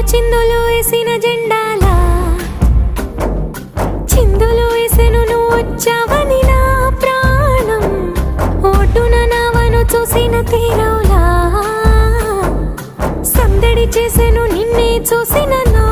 చిందులు వేసిన జెండాలా చిందులు వేసెను నువ్వు వచ్చావని నా ప్రాణం ఓటున నావను చూసిన తీరవులా సందడి చేసెను నిన్నే చూసిన నా